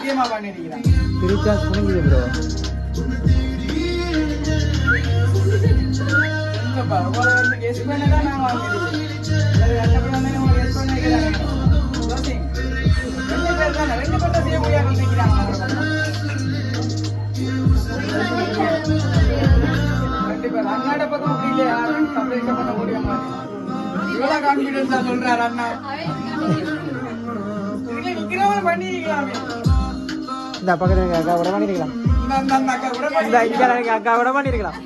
சத்தியமா பண்ணிருக்கிறேன். பிரிச்சா புரிஞ்சுது ப்ரோ. இல்லப்பா உங்களுக்கு கெஸ் பண்ணதான் நான் வாங்கிருக்கேன். அது கஷ்டப்பட்டு வந்து உங்களுக்கு கெஸ் பண்ண வைக்கிறாங்க. ரெண்டு பேர் தானே, ரெண்டு பேர் தான் செய்ய முடியாது நினைக்கிறாங்க. கண்டிப்பா அண்ணாட பக்கம் அப்படி இல்லையா, யாரும் சர்ப்ரைஸ் பண்ண முடியாம இவ்வளவு கான்பிடன்ஸா சொல்றாரு அண்ணா. இதுல நிக்கிறவங்க பண்ணிக்கலாமே. இந்த பக்கத்துல அக்கா விட பண்ணிருக்கலாம். அந்த அக்கா கூட இந்த அக்கா விட பண்ணிருக்கலாம்.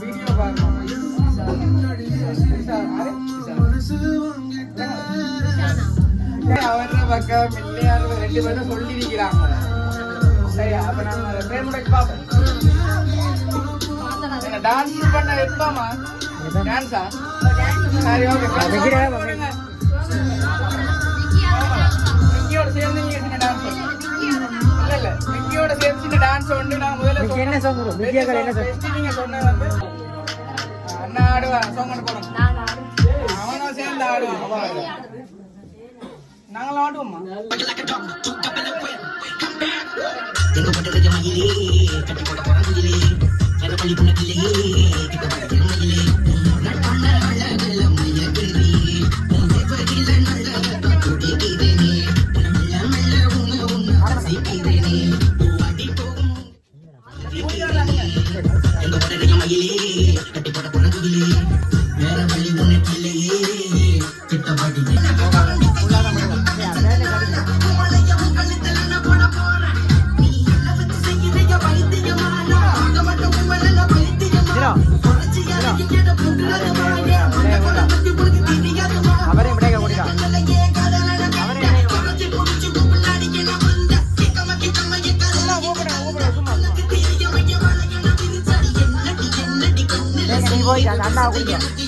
வீடியோ பாருங்க. அவர பக்கம் மில்லியார் ரெண்டு பேரும் சொல்லி இருக்கிறாங்க. சரி அப்ப நாங்க பேமெண்ட் பாப்போம். என்ன டான்ஸ் பண்ண வைப்பாமா? டான்ஸா? சரி ஓகே. மிக்கியோட சேர்ந்து நீங்க சின்ன டான்ஸ். இல்ல மிக்கியோட சேர்ந்து சின்ன டான்ஸ் வந்து நான் முதல்ல என்ன சாங் ப்ரோ? மிக்கியோட என்ன சாங்? நீங்க சொன்ன வந்து அண்ணா ஆடுவா சாங் போறோம். அவனும் சேர்ந்து ஆடுவான். நாங்களும் ஆடுவோம்மா. அண்ணா குடிக்க